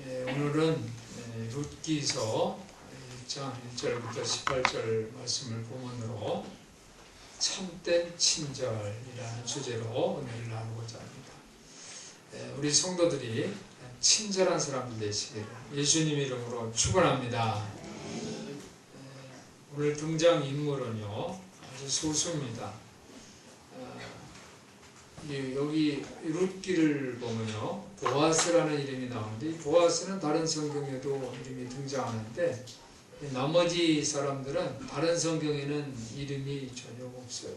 오늘은 룻기서 1장 1절부터 18절 말씀을 본문으로 참된 친절이라는 주제로 은혜를 나누고자 합니다. 우리 성도들이 친절한 사람들 되시기를 예수님 이름으로 축원합니다. 오늘 등장인물은요 아주 소수입니다. 여기 룻기를 보면요 보아스라는 이름이 나오는데, 이 보아스는 다른 성경에도 이름이 등장하는데 나머지 사람들은 다른 성경에는 이름이 전혀 없어요.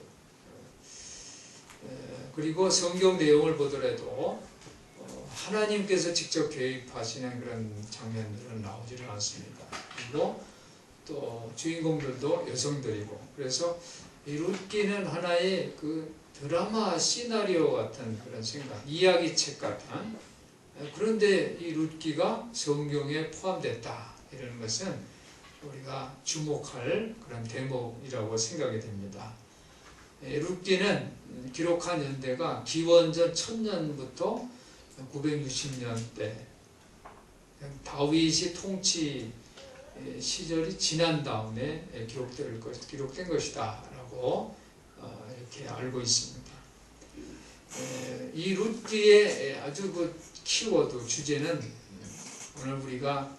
그리고 성경 내용을 보더라도 하나님께서 직접 개입하시는 그런 장면들은 나오지를 않습니다. 그리고 또 주인공들도 여성들이고, 그래서 이 룻기는 하나의 그 드라마 시나리오 같은 그런 생각, 이야기책 같은, 그런데 이 룻기가 성경에 포함됐다 이런 것은 우리가 주목할 그런 대목이라고 생각이 됩니다. 룻기는 기록한 연대가 기원전 1000년부터 960년대 다윗이 통치 시절이 지난 다음에 기록된 것이다 라고 이렇게 알고 있습니다. 이 룻기의 아주 그 키워드 주제는 오늘 우리가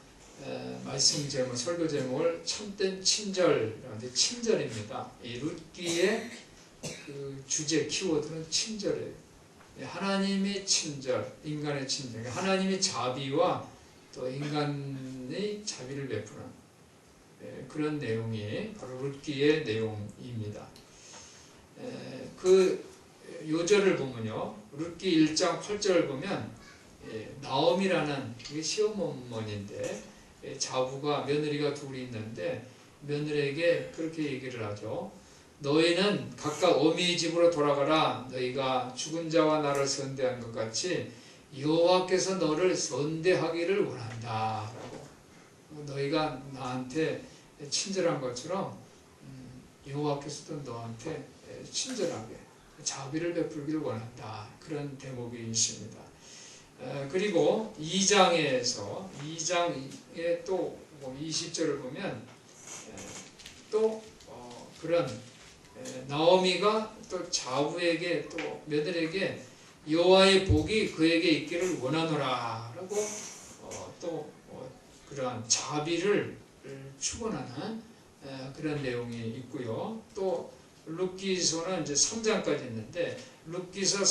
말씀 제목, 설교 제목을 참된 친절이라는데 친절입니다. 이 룻기의 그 주제 키워드는 친절이에요. 하나님의 친절, 인간의 친절, 하나님의 자비와 또 인간의 자비를 베푸는 그런 내용이 바로 룻기의 내용입니다. 그 요절을 보면요, 룻기 1장 8절을 보면 나옴이라는 시어머니인데 자부가 며느리가 둘이 있는데 며느리에게 그렇게 얘기를 하죠. 너희는 각각 어미의 집으로 돌아가라. 너희가 죽은 자와 나를 선대한 것 같이 여호와께서 너를 선대하기를 원한다 라고. 너희가 나한테 친절한 것처럼 여호와께서도 너한테 친절하게 자비를 베풀기를 원한다, 그런 대목이 있습니다. 그리고 2장에 또 20절을 보면 또 그런 나오미가 또 자부에게 또 며느리에게 여호와의 복이 그에게 있기를 원하노라 라고 또 그러한 자비를 축원하는 그런 내용이 있고요. 또 룻기서는 이제 3장까지 있는데 룻기서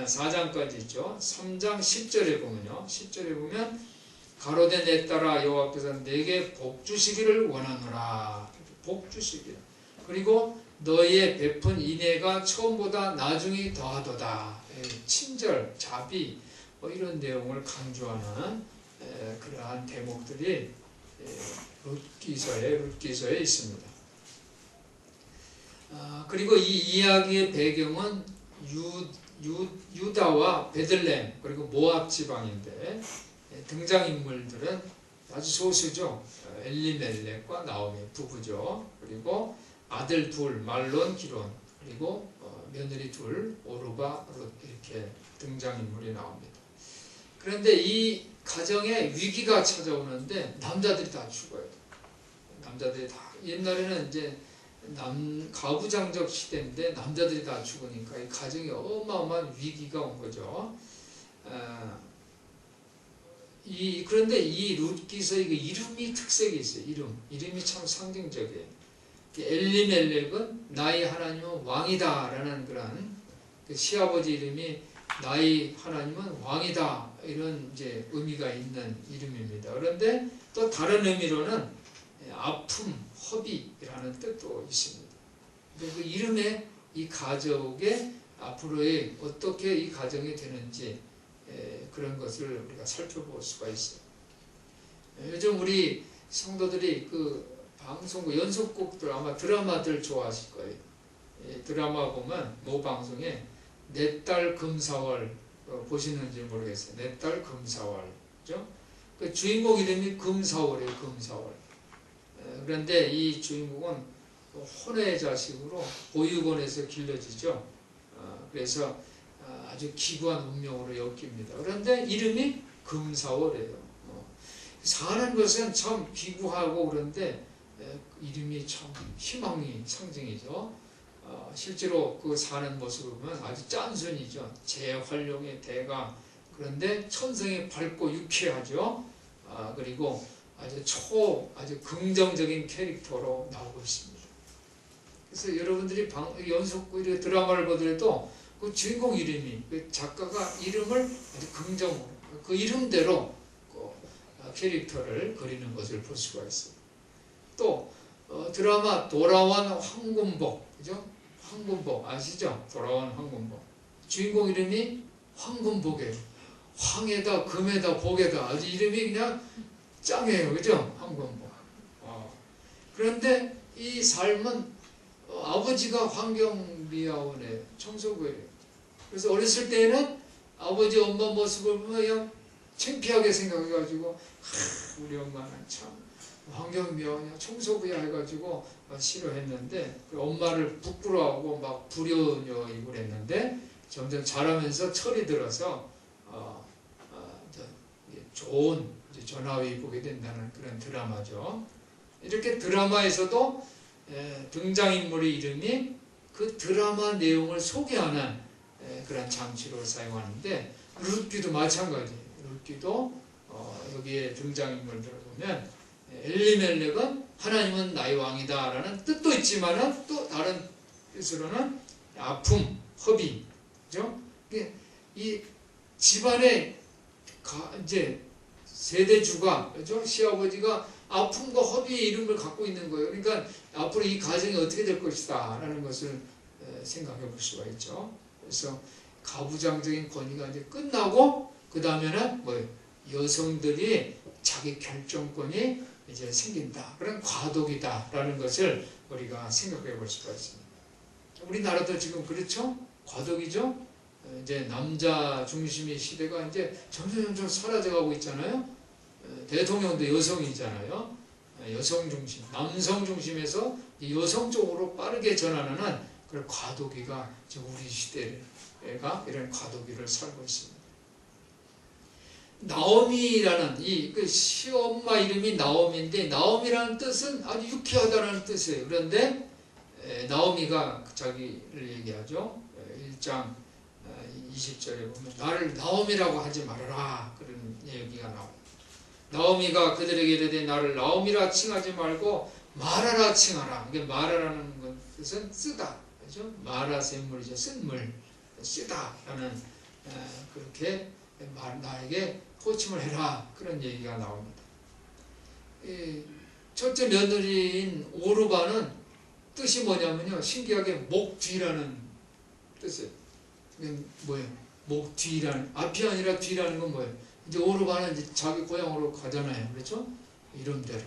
4장까지 있죠. 3장 10절에 보면요, 10절에 보면 가로되 내 딸아 여호와께서 내게 복 주시기를 원하노라, 복 주시기를, 그리고 너희의 베푼 인애가 처음보다 나중이 더하도다, 친절, 자비, 이런 내용을 강조하는 그러한 대목들이 룻기서에 있습니다. 그리고 이 이야기의 배경은 유다와 베들레헴 그리고 모압 지방인데 등장인물들은 아주 소수죠. 엘리멜렉과 나오미 부부죠. 그리고 아들 둘 말론, 기론, 그리고 며느리 둘 오르바, 룻, 이렇게 등장인물이 나옵니다. 그런데 이 가정에 위기가 찾아오는데 남자들이 다 죽어요. 남자들이 다, 옛날에는 이제 가부장적 시대인데 남자들이 다 죽으니까 이 가정에 어마어마한 위기가 온 거죠. 그런데 이 룻기서 이름이 특색이 있어요. 이름이 참 상징적이에요. 엘리멜렉은 나의 하나님은 왕이다 라는 그런 시아버지 이름이 나의 하나님은 왕이다, 이런 이제 의미가 있는 이름입니다. 그런데 또 다른 의미로는 아픔, 허비라는 뜻도 있습니다. 그 이름에 이 가족의 앞으로의 어떻게 이 가정이 되는지 그런 것을 우리가 살펴볼 수가 있어요. 요즘 우리 성도들이 그 방송국 연속곡들, 아마 드라마들 좋아하실 거예요. 드라마 보면 모 방송에 내 딸 금사월 보시는지 모르겠어요. 내 딸 금사월, 그죠? 그 주인공 이름이 금사월이에요. 금사월. 그런데 이 주인공은 혼의 자식으로 보육원에서 길러지죠. 그래서 아주 기구한 운명으로 엮입니다. 그런데 이름이 금사월이에요. 사는 것은 참 기구하고 그런데 이름이 참 희망의 상징이죠. 실제로 그 사는 모습을 보면 아주 짠순이죠. 재활용의 대가. 그런데 천성이 밝고 유쾌하죠. 그리고 아주 긍정적인 캐릭터로 나오고 있습니다. 그래서 여러분들이 연속 드라마를 보더라도 그 주인공 이름이, 그 작가가 이름을 아주 긍정으로, 그 이름대로 캐릭터를 그리는 것을 볼 수가 있어요. 또 드라마 돌아온 황금복, 그죠? 황금복 아시죠? 돌아온 황금복. 주인공 이름이 황금복이에요. 황에다 금에다 복에다 아주 이름이 그냥 짱이에요, 그죠? 황금복. 그런데 이 삶은 아버지가 환경미화원의 청소부예요. 그래서 어렸을 때는 아버지 엄마 모습을 보면 그냥 창피하게 생각해가지고 우리 엄마는 참 환경미화원이야 청소부야 해가지고 싫어했는데 엄마를 부끄러워하고 막 불효녀이고 그랬는데 점점 자라면서 철이 들어서 좋은 전화위 보게 된다는 그런 드라마죠. 이렇게 드라마에서도 등장인물의 이름이 그 드라마 내용을 소개하는 그런 장치로 사용하는데 룻기도 마찬가지예요. 룻기도 여기에 등장인물들을 보면 엘리멜렉은 하나님은 나의 왕이다 라는 뜻도 있지만은 또 다른 뜻으로는 아픔, 허비, 그죠? 이 집안의 이제 세대주가, 그죠? 시아버지가 아픔과 허비의 이름을 갖고 있는 거예요. 그러니까 앞으로 이 가정이 어떻게 될 것이다 라는 것을 생각해 볼 수가 있죠. 그래서 가부장적인 권위가 이제 끝나고 그 다음에는 뭐예요? 여성들이 자기 결정권이 이제 생긴다. 그런 과도기다 라는 것을 우리가 생각해 볼 수가 있습니다. 우리나라도 지금 그렇죠? 과도기죠? 이제 남자 중심의 시대가 이제 점점 사라져가고 있잖아요. 대통령도 여성이잖아요. 여성 중심, 남성 중심에서 여성 쪽으로 빠르게 전환하는 그런 과도기가 지금 우리 시대가 이런 과도기를 살고 있습니다. 나오미라는 그 시엄마 이름이 나오미인데 나오미라는 뜻은 아주 유쾌하다는 뜻이에요. 그런데 나오미가 자기를 얘기하죠. 1장 20절에 보면 나를 나오미라고 하지 말아라 그런 얘기가 나와요. 나오미가 그들에게 이르되 나를 나오미라 칭하지 말고 마라라 칭하라. 이게 마라라는 뜻은 쓰다, 그렇죠? 마라 샘물이죠. 쓴 물, 쓰다라는 그렇게 나에게 호칭을 해라 그런 얘기가 나옵니다. 첫째 며느리인 오르바는 뜻이 뭐냐면요, 신기하게 목 뒤라는 뜻이에요. 뭐예요? 목 뒤라는, 앞이 아니라 뒤라는 건 뭐예요? 이제 오르바는 이제 자기 고향으로 가잖아요, 그렇죠? 이름대로.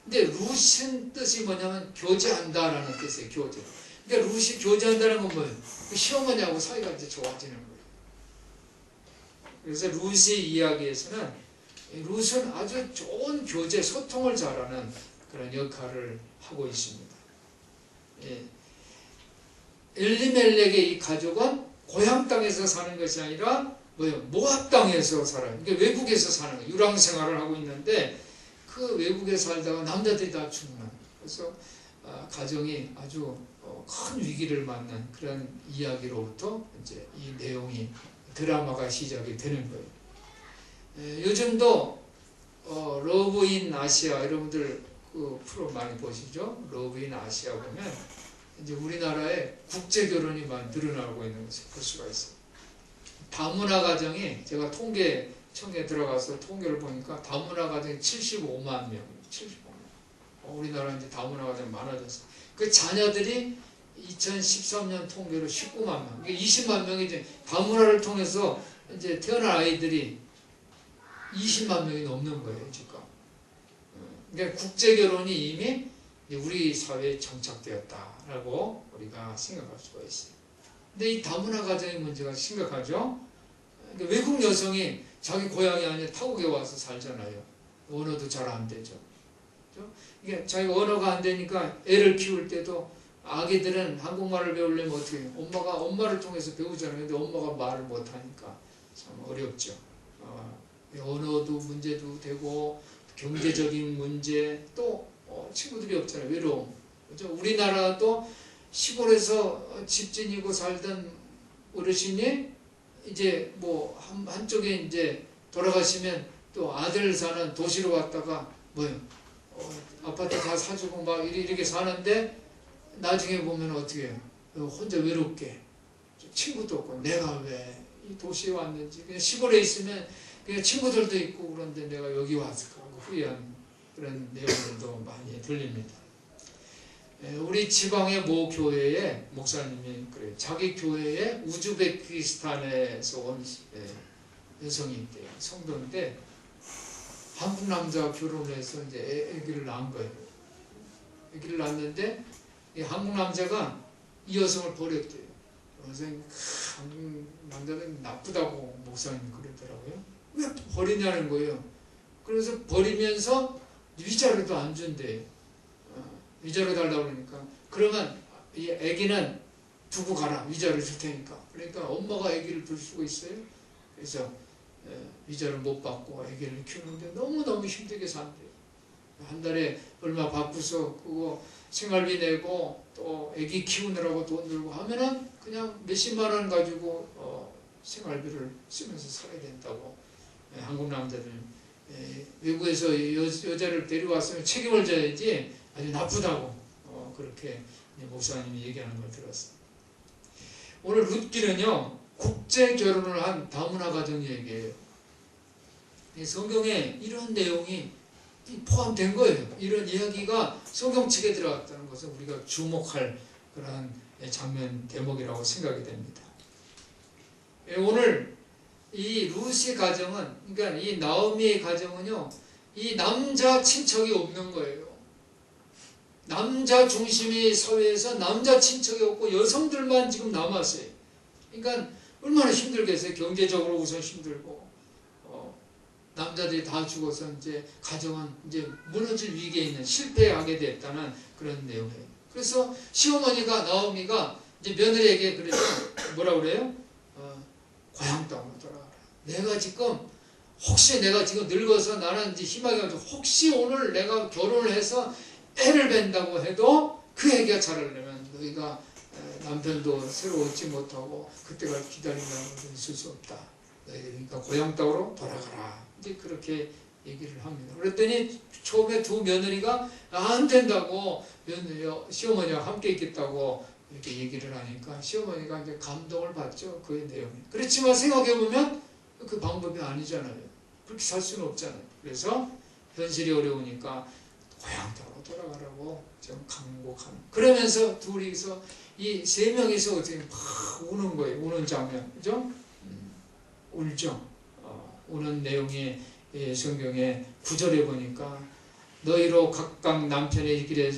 근데 룻은 뜻이 뭐냐면 교제한다라는 뜻이에요, 교제. 근데 룻이 교제한다는 건 뭐예요? 그 시어머니하고 사이가 이제 좋아지는 거예요. 그래서 룻의 이야기에서는 룻은 아주 좋은 교제, 소통을 잘하는 그런 역할을 하고 있습니다. 엘리멜렉의 이 가족은 고향 땅에서 사는 것이 아니라 모압 땅에서 살아요. 그러니까 외국에서 사는 거예요. 유랑 생활을 하고 있는데 그 외국에 살다가 남자들이 다 죽는. 그래서 가정이 아주 큰 위기를 맞는 그런 이야기로부터 이제 이 내용이 드라마가 시작이 되는 거예요. 요즘도 러브 인 아시아, 여러분들 그 프로 많이 보시죠? 러브 인 아시아 보면 이제 우리나라에 국제 결혼이 많이 늘어나고 있는 것을 볼 수가 있어요. 다문화 가정이, 제가 통계청에 들어가서 통계를 보니까 다문화 가정이 75만 명, 75만. 우리나라 이제 다문화 가정이 많아졌어요. 그 자녀들이 2013년 통계로 19만 명, 20만 명이 이제 다문화를 통해서 이제 태어난 아이들이 20만 명이 넘는 거예요, 지금. 그러니까 국제 결혼이 이미 우리 사회에 정착되었다라고 우리가 생각할 수가 있어요. 근데 이 다문화 가정의 문제가 심각하죠. 그러니까 외국 여성이 자기 고향이 아니라 타국에 와서 살잖아요. 언어도 잘 안 되죠. 그렇죠? 이게 자기가 언어가 안 되니까 애를 키울 때도 아기들은 한국말을 배우려면 어떻게 해요? 엄마를 통해서 배우잖아요. 근데 엄마가 말을 못하니까 참 어렵죠. 언어도 부모도 문제도 되고 경제적인 문제 또 친구들이 없잖아요. 외로움. 그죠? 우리나라도 시골에서 집지니고 살던 어르신이 이제 뭐 한쪽에 이제 돌아가시면 또 아들 사는 도시로 왔다가 뭐요? 아파트 다 사주고 막 이렇게 사는데 나중에 보면 어떻게 해요? 혼자 외롭게 친구도 없고 내가 왜 이 도시에 왔는지 그냥 시골에 있으면 그냥 친구들도 있고 그런데 내가 여기 왔을까 하고 후회한 그런 내용들도 많이 들립니다. 우리 지방의 모 교회에 목사님이 그래요. 자기 교회에 우즈베키스탄에서 온 여성이 있대요. 성도인데 한국 남자와 결혼해서 이제 아기를 낳은 거예요. 아기를 낳았는데 이 한국 남자가 이 여성을 버렸대요. 선생님, 한국 남자는 나쁘다고 목사님이 그러더라고요. 왜 버리냐는 거예요. 그래서 버리면서 위자료도 안 준대요. 위자료 달라고 그러니까 그러면 이 아기는 두고 가라. 위자료 줄 테니까. 그러니까 엄마가 아기를 둘 수가 있어요. 그래서 위자료 못 받고 아기를 키우는데 너무너무 힘들게 산대요. 한 달에 얼마 받고서 그거 생활비 내고 또 아기 키우느라고 돈 들고 하면은 그냥 몇십만 원 가지고 생활비를 쓰면서 살아야 된다고. 한국 남자들 외국에서 여자를 데려왔으면 책임을 져야지 아주 나쁘다고 그렇게 목사님이 얘기하는 걸 들었어요. 오늘 룻기는요 국제 결혼을 한 다문화 가정 얘기예요. 성경에 이런 내용이 포함된 거예요. 이런 이야기가 성경책에 들어갔다는 것은 우리가 주목할 그러한 장면 대목이라고 생각이 됩니다. 오늘 이 룻의 가정은 그러니까 이 나오미의 가정은요 이 남자 친척이 없는 거예요. 남자 중심의 사회에서 남자 친척이 없고 여성들만 지금 남았어요. 그러니까 얼마나 힘들겠어요. 경제적으로 우선 힘들고 남자들이 다 죽어서 이제 가정은 이제 무너질 위기에 있는 실패하게 됐다는 그런 내용이에요. 그래서 시어머니가 나오미가 이제 며느리에게 그래서 뭐라 그래요? 고향 땅으로 돌아가라. 혹시 내가 지금 늙어서 나는 이제 희망이 없어. 혹시 오늘 내가 결혼을 해서 애를 뵌다고 해도 그 애기가 자라려면 너희가 남편도 새로 얻지 못하고 그때가 기다린다는 것은 있을 수 없다. 그러니까 고향 땅으로 돌아가라. 이제 그렇게 얘기를 합니다. 그랬더니 처음에 두 며느리가 안 된다고 시어머니와 함께 있겠다고 이렇게 얘기를 하니까 시어머니가 이제 감동을 받죠. 그 내용이. 그렇지만 생각해보면 그 방법이 아니잖아요. 그렇게 살 수는 없잖아요. 그래서 현실이 어려우니까 고향 땅으로 돌아가라고 좀 강곡하는. 그러면서 둘이서 이 세 명이서 어떻게 막 우는 거예요. 우는 장면. 그죠? 울죠. 우는 내용이 성경에 9절에 보니까 너희로 각각 남편의 길에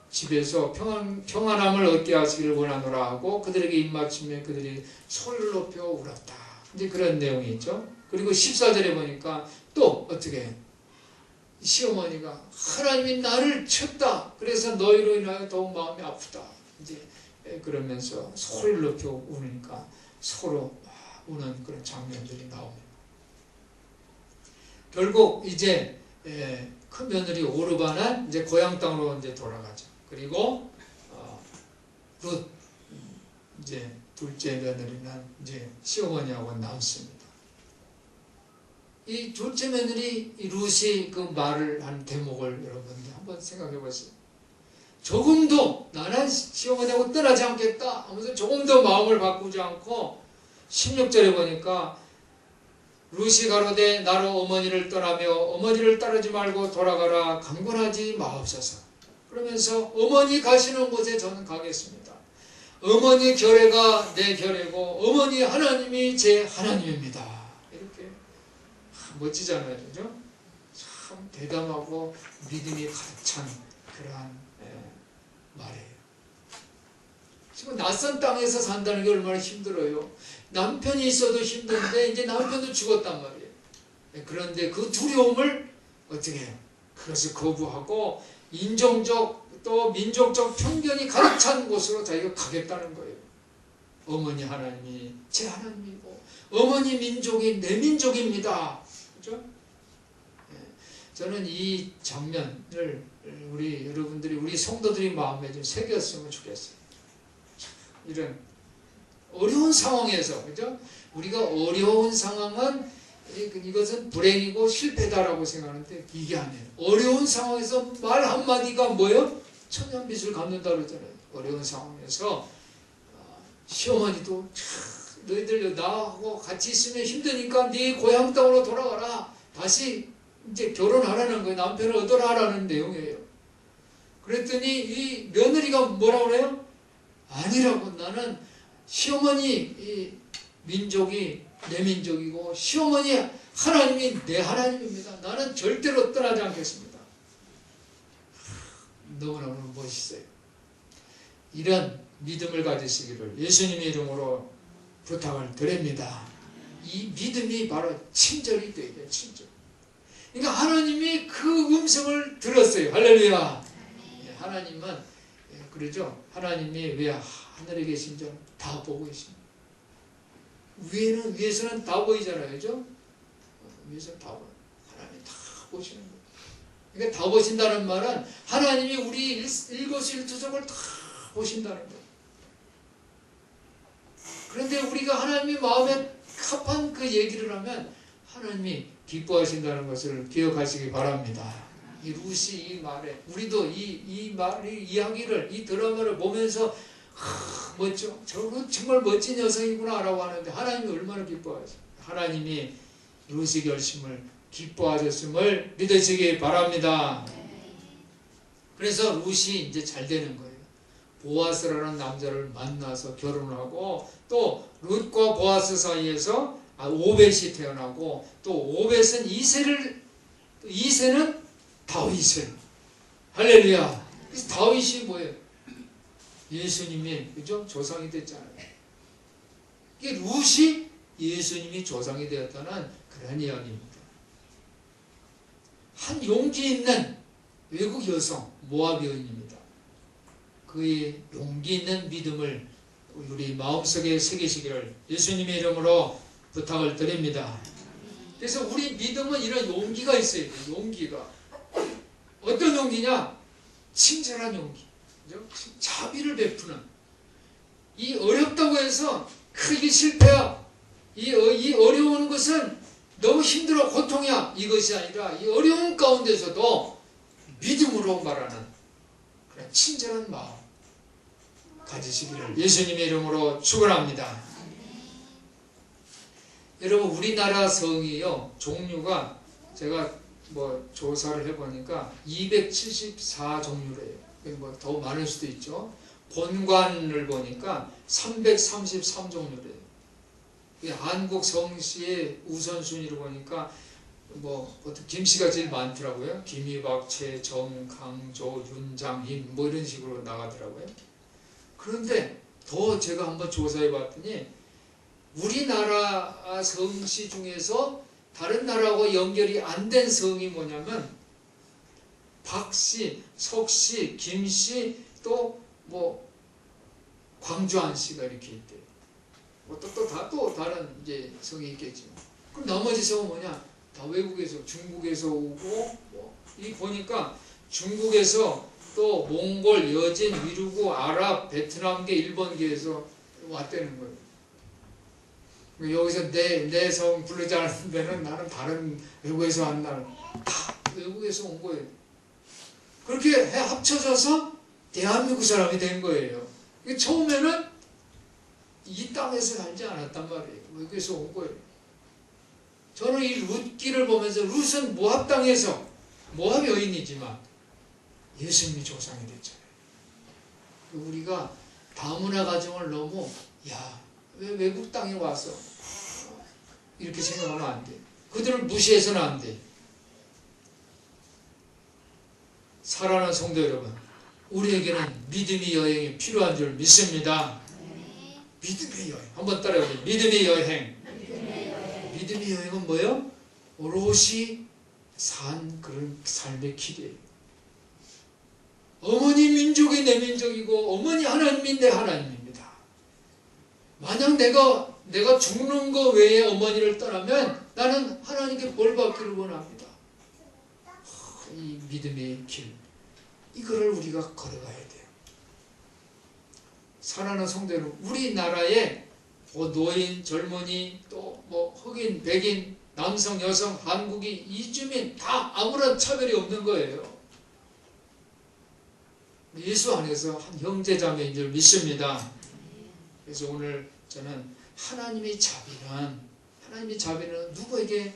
집에서 평안함을 얻게 하시기를 원하노라 하고 그들에게 입맞추며 그들이 소리를 높여 울었다. 이제 그런 내용이 있죠. 그리고 14절에 보니까 또 어떻게 시어머니가 하나님이 나를 쳤다. 그래서 너희로 인하여 더욱 마음이 아프다. 이제 그러면서 소리를 높여 우니까 서로 우는 그런 장면들이 나옵니다. 결국 이제 큰 며느리 오르바는 이제 고향 땅으로 이제 돌아가죠. 그리고 룻 이제 둘째 며느리는 이제 시어머니하고 남습니다. 이 둘째 며느리 이 룻이 그 말을 한 대목을 여러분들 한번 생각해 보세요. 조금도 나는 시어머니하고 떠나지 않겠다 하면서 조금도 마음을 바꾸지 않고 16절에 보니까 룻이 가로되 나로 어머니를 떠나며 어머니를 따르지 말고 돌아가라 강권하지 마옵소서. 그러면서 어머니 가시는 곳에 저는 가겠습니다. 어머니 결례가 내 결례고 어머니 하나님이 제 하나님입니다. 이렇게 멋지잖아요. 그죠? 참 대담하고 믿음이 가득 찬 그러한 말이에요. 지금 낯선 땅에서 산다는 게 얼마나 힘들어요. 남편이 있어도 힘든데 이제 남편도 죽었단 말이에요. 그런데 그 두려움을 어떻게 해요? 그것을 거부하고 인종적 또 민족적 편견이 가득 찬 곳으로 자기가 가겠다는 거예요. 어머니 하나님이 제 하나님이고 어머니 민족이 내 민족입니다. 그죠? 저는 이 장면을 우리 여러분들이 우리 성도들이 마음에 좀 새겼으면 좋겠어요. 이런 어려운 상황에서, 그죠? 우리가 어려운 상황은 이것은 불행이고 실패다라고 생각하는데 이게 아니에요. 어려운 상황에서 말 한마디가 뭐예요? 천년빛을 갚는다 그러잖아요. 어려운 상황에서 시어머니도 너희들 나하고 같이 있으면 힘드니까 네 고향 땅으로 돌아가라. 다시 이제 결혼하라는 거예요. 남편을 얻어라라는 내용이에요. 그랬더니 이 며느리가 뭐라고 그래요? 아니라고. 나는 시어머니 이 민족이 내 민족이고 시어머니 하나님이 내 하나님입니다. 나는 절대로 떠나지 않겠습니다. 너무너무 멋있어요. 이런 믿음을 가지시기를 예수님의 이름으로 부탁을 드립니다. 이 믿음이 바로 친절이 돼야 돼요. 친절. 그러니까 하나님이 그 음성을 들었어요. 할렐루야. 하나님은 그러죠. 하나님이 왜 하늘에 계신 줄 다 보고 계십니다. 위에서는 다 보이잖아요. 그죠? 위에서는 다 보여요. 하나님이 다 보시는 거예요. 그러니까 다 보신다는 말은 하나님이 우리 일거수일투족을 다 보신다는 거예요. 그런데 우리가 하나님의 마음에 합한 그 얘기를 하면 하나님이 기뻐하신다는 것을 기억하시기 바랍니다. 이 루시 이 말에 우리도 이 이야기를 이 드라마를 보면서 멋져. 저거 정말 멋진 여성이구나 라고 하는데 하나님이 얼마나 기뻐하세요. 하나님이 루시 결심을 기뻐하셨음을 믿으시기 바랍니다. 그래서 루시 이제 잘 되는 거예요. 보아스라는 남자를 만나서 결혼하고 또 룻과 보아스 사이에서 오벳이 태어나고 또 오벳은 이새는 다윗을. 할렐루야. 그래서 다윗이 뭐예요? 예수님이 그죠? 조상이 됐잖아요. 이게 룻이 예수님이 조상이 되었다는 그런 이야기입니다. 한 용기 있는 외국 여성 모압 여인입니다. 그의 용기 있는 믿음을 우리 마음속에 새기시기를 예수님의 이름으로 부탁을 드립니다. 그래서 우리 믿음은 이런 용기가 있어야 돼요. 용기가. 어떤 용기냐? 친절한 용기. 그죠? 자비를 베푸는. 이 어렵다고 해서 크게 실패야. 이 어려운 것은 너무 힘들어 고통이야. 이것이 아니라 이 어려운 가운데서도 믿음으로 말하는 그런 친절한 마음 가지시기를 예수님의 이름으로 축원합니다. 여러분 우리나라 성이요 종류가 제가 뭐 조사를 해보니까 274종류래요. 뭐 더 많을 수도 있죠. 본관을 보니까 333종류래요. 한국 성씨의 우선순위로 보니까 뭐 김씨가 제일 많더라고요. 김희박, 최정, 강조, 윤장흰 뭐 이런 식으로 나가더라고요. 그런데 더 제가 한번 조사해 봤더니 우리나라 성씨 중에서 다른 나라하고 연결이 안 된 성이 뭐냐면 박씨, 석씨, 김씨, 또 뭐 광주안씨가 이렇게 있대요. 뭐 또 다른 이제 성이 있겠지만. 그럼 나머지 성은 뭐냐? 다 외국에서, 중국에서 오고, 이 보니까 중국에서 또 몽골, 여진, 위르구, 아랍, 베트남계, 일본계에서 왔다는 거예요. 여기서 내 성 부르지 않는 데는 나는 다른 외국에서 왔나. 다 외국에서 온 거예요. 그렇게 합쳐져서 대한민국 사람이 된 거예요. 처음에는 이 땅에서 살지 않았단 말이에요. 외국에서 온 거예요. 저는 이 룻기를 보면서 룻은 모압 땅에서 모압 여인이지만 예수님이 조상이 됐잖아요. 우리가 다문화 가정을 너무 왜 외국 땅에 와서 이렇게 생각하면 안 돼. 그들을 무시해서는 안 돼. 사랑하는 성도 여러분, 우리에게는 믿음의 여행이 필요한 줄 믿습니다. 믿음의 여행. 한번 따라해보세요. 믿음의 여행. 믿음의 여행은 뭐예요? 오롯이 산 그런 삶의 길이에요. 어머니 민족이 내 민족이고 어머니 하나님이 내 하나님입니다. 만약 내가 죽는 거 외에 어머니를 떠나면 나는 하나님께 벌 받기를 원합니다. 이 믿음의 길, 이거를 우리가 걸어가야 돼요. 사랑하는 성도 여러분, 우리나라에 노인, 젊은이, 또 흑인, 백인, 남성, 여성, 한국인, 이주민 다 아무런 차별이 없는 거예요. 예수 안에서 한 형제자매인 줄 믿습니다. 그래서 오늘 저는 하나님의 자비는 누구에게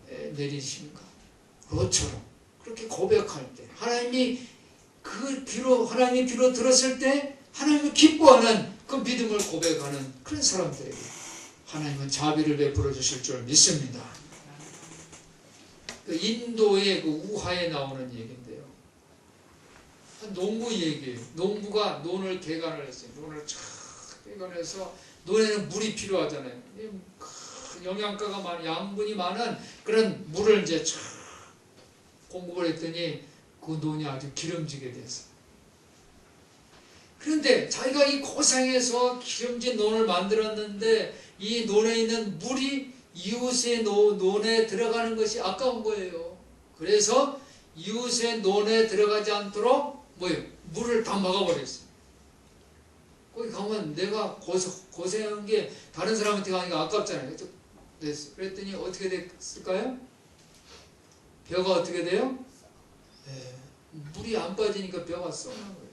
내리십니까? 롯처럼 그렇게 고백할 때, 하나님이 귀로 들었을 때 하나님을 기뻐하는 그 믿음을 고백하는 그런 사람들에게 하나님은 자비를 베풀어 주실 줄 믿습니다. 그 인도의 그 우하에 나오는 얘기인데요. 농부 얘기예요. 농부가 논을 개간을 했어요. 논을 쫙 개간해서, 논에는 물이 필요하잖아요. 영양가가 많은, 양분이 많은 그런 물을 이제 쫙 공급을 했더니 그 논이 아주 기름지게 됐어요. 그런데 자기가 이 고생해서 기름진 논을 만들었는데 이 논에 있는 물이 이웃의 논에 들어가는 것이 아까운 거예요. 그래서 이웃의 논에 들어가지 않도록 물을 다 막아버렸어요. 거기 가면 내가 고생한 게 다른 사람한테 가니까 아깝잖아요. 그랬더니 어떻게 됐을까요? 벼가 어떻게 돼요? 물이 안 빠지니까 벼가 썩는 거예요.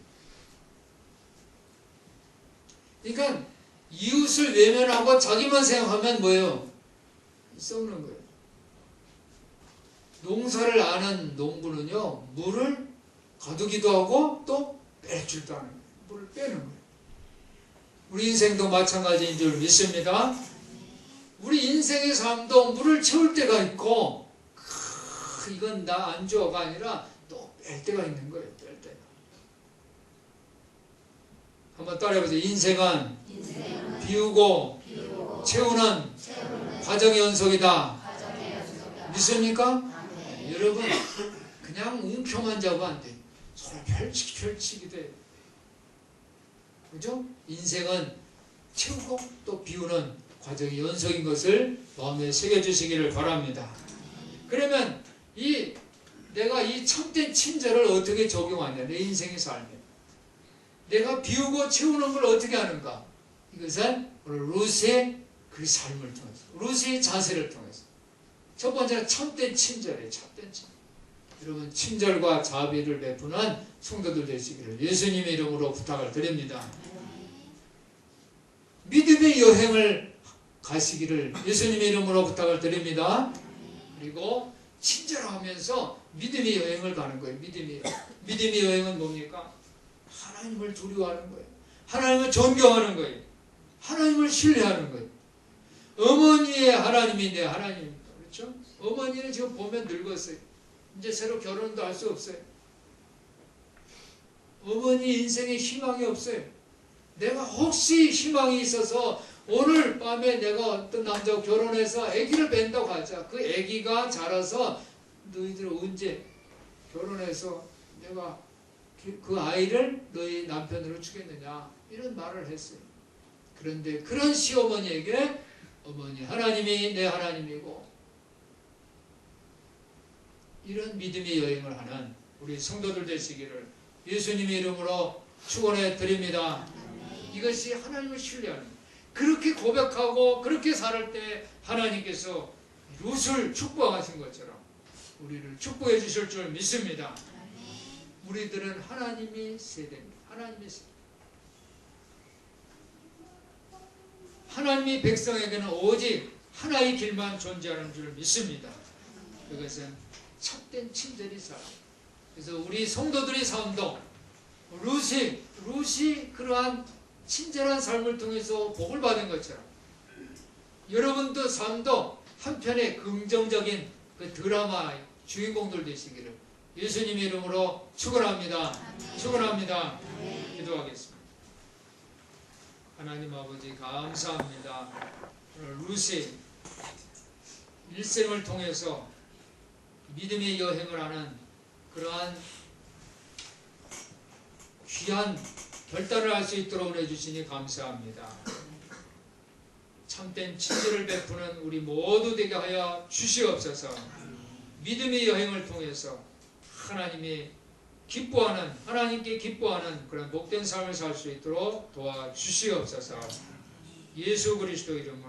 그러니까 이웃을 외면하고 자기만 생각하면 뭐예요? 썩는 거예요. 농사를 아는 농부는요, 물을 가두기도 하고 또 뺄 줄도 아는 거예요. 물을 빼는 거예요. 우리 인생도 마찬가지인 줄 믿습니다. 우리 인생의 삶도 물을 채울 때가 있고, 이건 나 안 줘가 아니라 또 뺄 때가 있는 거예요. 뺄 때가. 한번 따라해보세요. 인생은 비우고 채우는 과정의 연속이다. 믿습니까? 여러분, 그냥 웅표만 잡으면 안 돼요. 서로 펼치기 돼요. 그죠? 인생은 채우고 또 비우는 과정의 연속인 것을 마음에 새겨주시기를 바랍니다. 그러면 내가 이 참된 친절을 어떻게 적용하냐, 내 인생의 삶에. 내가 비우고 채우는 걸 어떻게 하는가? 이것은 오늘 루스의 그 삶을 통해서, 루스의 자세를 통해서. 첫 번째는 참된 친절이에요. 참된 친절. 여러분, 친절과 자비를 베푸는 성도들 되시기를 예수님의 이름으로 부탁을 드립니다. 믿음의 여행을 가시기를 예수님의 이름으로 부탁을 드립니다. 그리고 친절하면서 믿음의 여행을 가는 거예요. 믿음의 여행은 뭡니까? 하나님을 두려워하는 거예요. 하나님을 존경하는 거예요. 하나님을 신뢰하는 거예요. 어머니의 하나님이 내 하나님입니다. 그렇죠? 어머니는 지금 보면 늙었어요. 이제 새로 결혼도 할 수 없어요. 어머니 인생에 희망이 없어요. 내가 혹시 희망이 있어서 오늘 밤에 내가 어떤 남자와 결혼해서 아기를 뵌다고 하자. 그 아기가 자라서 너희들 언제 결혼해서 내가 그 아이를 너희 남편으로 주겠느냐, 이런 말을 했어요. 그런데 그런 시어머니에게 어머니 하나님이 내 하나님이고, 이런 믿음의 여행을 하는 우리 성도들 되시기를 예수님의 이름으로 축원해 드립니다. 이것이 하나님을 신뢰하는, 그렇게 고백하고 그렇게 살 때 하나님께서 룻을 축복하신 것처럼 우리를 축복해 주실 줄 믿습니다. 우리들은 하나님의 세대입니다. 하나님의 세대. 하나님의 백성에게는 오직 하나의 길만 존재하는 줄 믿습니다. 그것은 참된 친절이 삶. 그래서 우리 성도들의 삶도 룻이 그러한 친절한 삶을 통해서 복을 받은 것처럼 여러분도 삶도 한편의 긍정적인 그 드라마 주인공들 되시기를 예수님의 이름으로 축원합니다. 축원합니다. 기도하겠습니다. 하나님 아버지 감사합니다. 룻이 일생을 통해서 믿음의 여행을 하는 그러한 귀한 결단을 할 수 있도록 해주시니 감사합니다. 참된 친절을 베푸는 우리 모두 되게 하여 주시옵소서. 믿음의 여행을 통해서 하나님이 기뻐하는, 하나님께 기뻐하는 그런 복된 삶을 살 수 있도록 도와주시옵소서. 예수 그리스도 이름으로